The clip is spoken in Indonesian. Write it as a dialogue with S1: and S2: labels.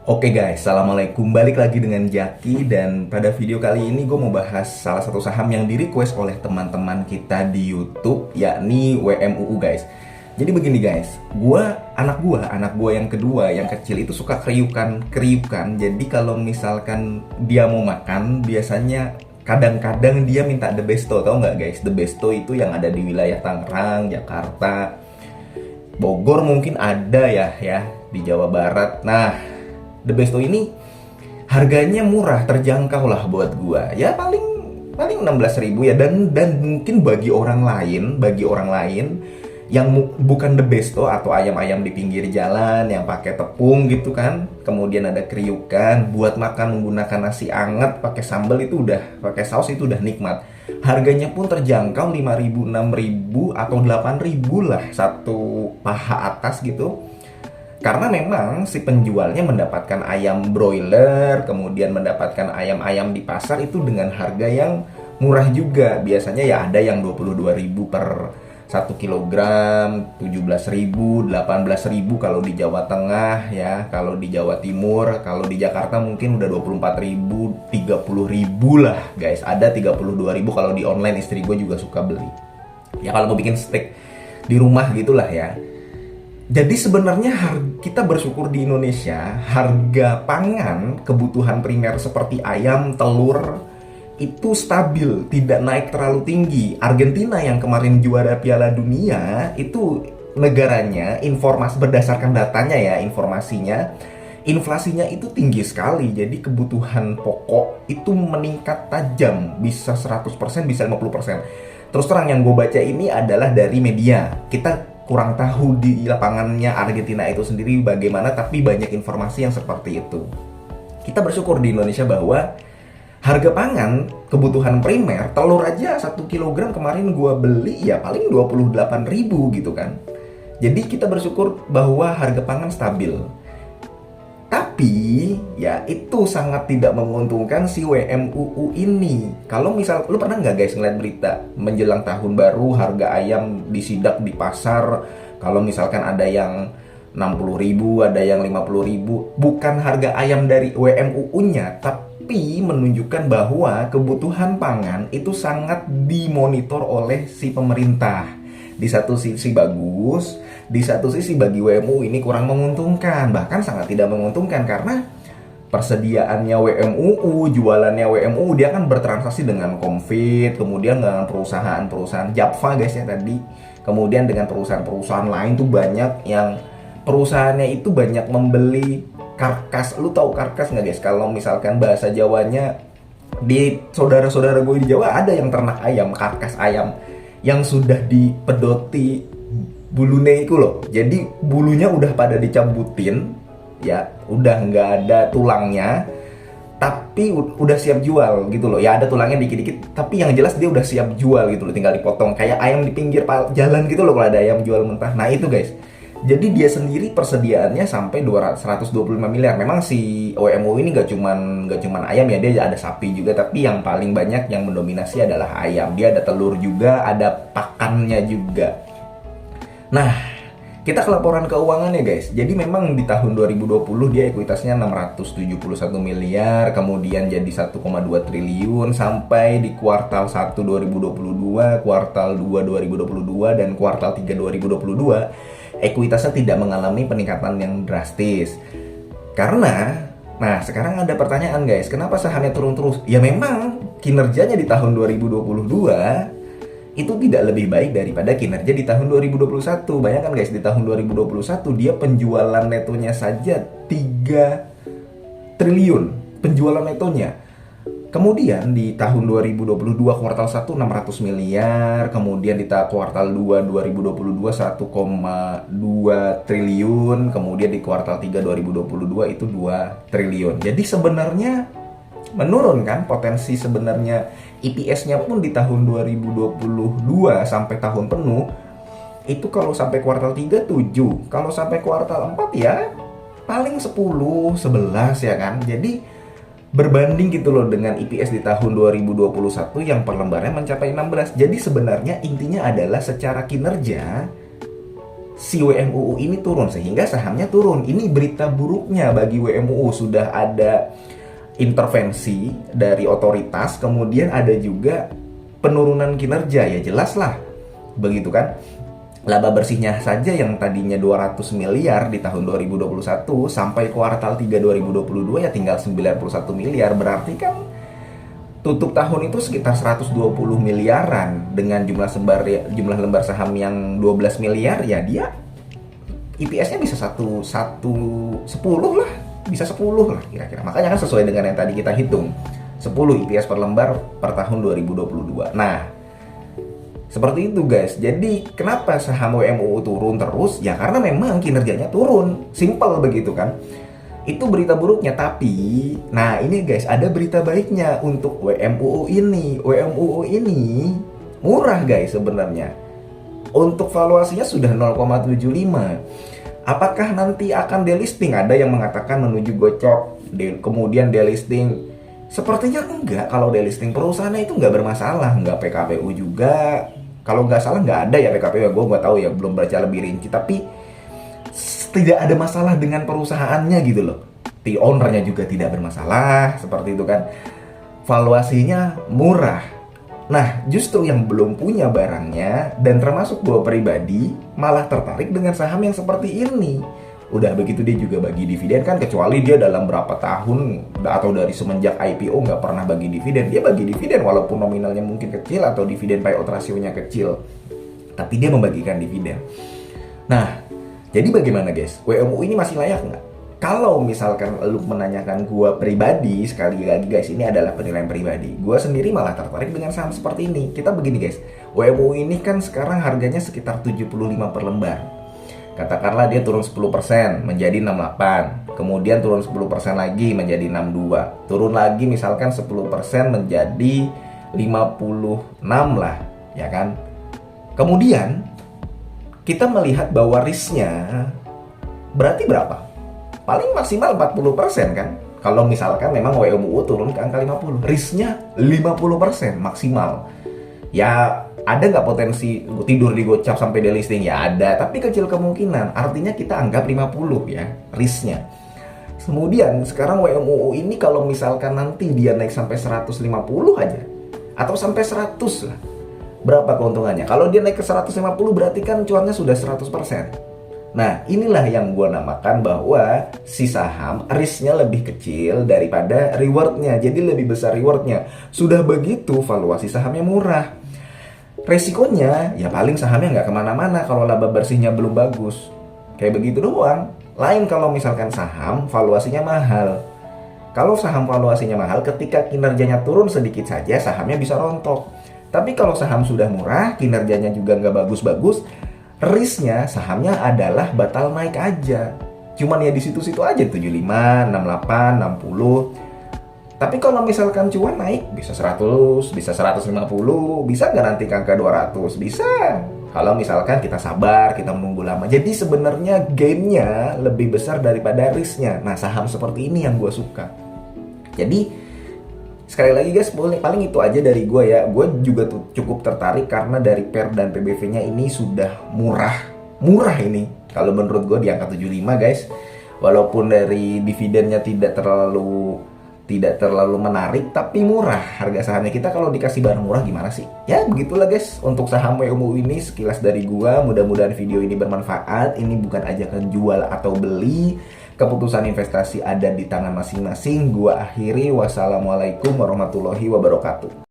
S1: Oke guys, assalamualaikum. Balik lagi dengan Jaki dan pada video kali ini gue mau bahas salah satu saham yang di request oleh teman-teman kita di YouTube, yakni WMUU guys. Jadi begini guys, anak gue yang kedua, yang kecil itu suka kriukan. Jadi kalau misalkan dia mau makan, biasanya kadang-kadang dia minta The Besto, tau nggak guys? The Besto itu yang ada di wilayah Tangerang, Jakarta, Bogor mungkin ada ya di Jawa Barat. Nah, The Besto ini harganya murah, terjangkau lah buat gua. Ya paling 16.000 ya, dan mungkin bagi orang lain yang bukan The Besto atau ayam-ayam di pinggir jalan yang pakai tepung gitu kan. Kemudian ada kriukan buat makan menggunakan nasi anget pakai sambal, itu udah pakai saus, itu udah nikmat. Harganya pun terjangkau 5.000, 6.000 atau 8.000 lah satu paha atas gitu. Karena memang si penjualnya mendapatkan ayam broiler, kemudian mendapatkan ayam-ayam di pasar itu dengan harga yang murah juga. Biasanya ya ada yang 22.000 per 1 kilogram, 17.000, 18.000 kalau di Jawa Tengah ya, kalau di Jawa Timur, kalau di Jakarta mungkin udah 24.000, 30.000 lah guys. Ada 32.000 kalau di online, istri gue juga suka beli. Ya kalau mau bikin steak di rumah gitulah ya. Jadi sebenarnya kita bersyukur di Indonesia, harga pangan kebutuhan primer seperti ayam, telur itu stabil, tidak naik terlalu tinggi. Argentina yang kemarin juara Piala Dunia itu negaranya, informasi berdasarkan datanya ya, informasinya, inflasinya itu tinggi sekali. Jadi kebutuhan pokok itu meningkat tajam, bisa 100%, bisa 50%. Terus terang yang gue baca ini adalah dari media. Kita kurang tahu di lapangannya Argentina itu sendiri bagaimana, tapi banyak informasi yang seperti itu. Kita bersyukur di Indonesia bahwa harga pangan kebutuhan primer, telur aja 1 kilogram kemarin gua beli ya paling 28.000 gitu kan. Jadi kita bersyukur bahwa harga pangan stabil. Tapi ya itu sangat tidak menguntungkan si WMUU ini. Kalau misal lu pernah nggak guys ngeliat berita menjelang tahun baru harga ayam disidak di pasar, kalau misalkan ada yang 60.000, ada yang 50.000, bukan harga ayam dari WMUU-nya, tapi menunjukkan bahwa kebutuhan pangan itu sangat dimonitor oleh si pemerintah. Di satu sisi bagus, di satu sisi bagi WMU ini kurang menguntungkan, bahkan sangat tidak menguntungkan karena persediaannya WMUU, jualannya WMUU, dia kan bertransaksi dengan Comfit, kemudian dengan perusahaan-perusahaan Japfa guys ya tadi, kemudian dengan perusahaan-perusahaan lain tuh banyak yang perusahaannya itu banyak membeli karkas. Lu tahu karkas nggak guys? Kalau misalkan bahasa Jawanya, di saudara-saudara gue di Jawa ada yang ternak ayam, karkas ayam yang sudah dipedoti bulunya itu loh. Jadi bulunya udah pada dicabutin ya, udah nggak ada tulangnya, tapi udah siap jual gitu loh. Ya ada tulangnya dikit-dikit, tapi yang jelas dia udah siap jual gitu loh, tinggal dipotong kayak ayam di pinggir jalan gitu loh kalau ada ayam jual mentah. Nah itu guys, jadi dia sendiri persediaannya sampai 125 miliar. Memang si OMO ini gak cuman ayam ya, dia ada sapi juga, tapi yang paling banyak yang mendominasi adalah ayam. Dia ada telur juga, ada pakannya juga. Nah, kita ke laporan keuangannya guys. Jadi memang di tahun 2020 dia ekuitasnya 671 miliar, kemudian jadi 1,2 triliun sampai di kuartal 1 2022, kuartal 2 2022 dan kuartal 3 2022 ekuitasnya tidak mengalami peningkatan yang drastis. Karena, nah sekarang ada pertanyaan guys, kenapa sahamnya turun terus? Ya memang kinerjanya di tahun 2022 itu tidak lebih baik daripada kinerja di tahun 2021. Bayangkan guys, di tahun 2021 dia penjualan netonya saja 3 triliun penjualan netonya. Kemudian di tahun 2022 kuartal 1 600 miliar, kemudian di kuartal 2 2022 1,2 triliun, kemudian di kuartal 3 2022 itu 2 triliun. Jadi sebenarnya menurun kan potensi sebenarnya. EPS-nya pun di tahun 2022 sampai tahun penuh itu kalau sampai kuartal 3 7, kalau sampai kuartal 4 ya paling 10 11 ya kan. Jadi berbanding gitu loh dengan EPS di tahun 2021 yang per lembarnya mencapai 16. Jadi sebenarnya intinya adalah secara kinerja si WMUU ini turun sehingga sahamnya turun. Ini berita buruknya bagi WMUU. Sudah ada intervensi dari otoritas, kemudian ada juga penurunan kinerja, ya jelas lah begitu kan. Laba bersihnya saja yang tadinya 200 miliar di tahun 2021 sampai kuartal 3 2022 ya tinggal 91 miliar. Berarti kan tutup tahun itu sekitar 120 miliaran dengan jumlah lembar saham yang 12 miliar, ya dia EPS-nya bisa 10 lah, bisa 10 lah kira-kira. Makanya kan sesuai dengan yang tadi kita hitung, 10 EPS per lembar per tahun 2022. Nah, seperti itu guys. Jadi kenapa saham WMUU turun terus? Ya karena memang kinerjanya turun. Simple begitu kan. Itu berita buruknya. Tapi, nah ini guys, ada berita baiknya untuk WMUU ini. WMUU ini murah guys sebenarnya. Untuk valuasinya sudah 0,75. Apakah nanti akan delisting? Ada yang mengatakan menuju gocok, kemudian delisting. Sepertinya enggak. Kalau delisting perusahaannya itu enggak bermasalah, enggak PKPU juga. Kalau nggak salah nggak ada ya PKPU, gue nggak tahu ya, belum baca lebih rinci. Tapi tidak ada masalah dengan perusahaannya gitu loh. The ownernya juga tidak bermasalah, seperti itu kan. Valuasinya murah. Nah, justru yang belum punya barangnya dan termasuk gue pribadi malah tertarik dengan saham yang seperti ini. Udah begitu dia juga bagi dividen kan, kecuali dia dalam berapa tahun atau dari semenjak IPO nggak pernah bagi dividen. Dia bagi dividen walaupun nominalnya mungkin kecil atau dividen payout rasionya kecil, tapi dia membagikan dividen. Nah, jadi bagaimana guys? WMU ini masih layak nggak? Kalau misalkan lu menanyakan gue pribadi, sekali lagi guys, ini adalah penilaian pribadi. Gue sendiri malah tertarik dengan saham seperti ini. Kita begini guys, WMU ini kan sekarang harganya sekitar 75 per lembar. Katakanlah dia turun 10% menjadi 68, kemudian turun 10% lagi menjadi 62, turun lagi misalkan 10% menjadi 56 lah, ya kan. Kemudian kita melihat bahwa risknya berarti berapa? Paling maksimal 40% kan. Kalau misalkan memang WMUU turun ke angka 50, risknya 50% maksimal. Ya ada nggak potensi tidur di gocap sampai delisting? Ya ada, tapi kecil kemungkinan. Artinya kita anggap 50 ya risknya. Kemudian sekarang WMUU ini kalau misalkan nanti dia naik sampai 150 aja atau sampai 100 lah, berapa keuntungannya? Kalau dia naik ke 150 berarti kan cuannya sudah 100%. Nah, inilah yang gue namakan bahwa si saham risknya lebih kecil daripada rewardnya. Jadi lebih besar rewardnya. Sudah begitu valuasi sahamnya murah. Resikonya ya paling sahamnya nggak kemana-mana kalau laba bersihnya belum bagus. Kayak begitu doang. Lain kalau misalkan saham valuasinya mahal. Kalau saham valuasinya mahal, ketika kinerjanya turun sedikit saja sahamnya bisa rontok. Tapi kalau saham sudah murah, kinerjanya juga nggak bagus-bagus, risknya sahamnya adalah batal naik aja. Cuman ya di situ-situ aja, 75, 68, 60. Tapi kalau misalkan cuan naik bisa 100, bisa 150, bisa nggak nanti ke angka 200? Bisa. Kalau misalkan kita sabar, kita menunggu lama. Jadi sebenarnya gain-nya lebih besar daripada risknya. Nah, saham seperti ini yang gue suka. Jadi sekali lagi guys, paling itu aja dari gue ya. Gue juga cukup tertarik karena dari PER dan PBV-nya ini sudah murah. Murah ini. Kalau menurut gue di angka 75 guys. Walaupun dari dividennya tidak terlalu menarik, tapi murah harga sahamnya. Kita kalau dikasih barang murah gimana sih? Ya begitulah guys untuk saham WMUU ini, sekilas dari gua. Mudah-mudahan video ini bermanfaat. Ini bukan ajakan jual atau beli. Keputusan investasi ada di tangan masing-masing. Gua akhiri, wassalamualaikum warahmatullahi wabarakatuh.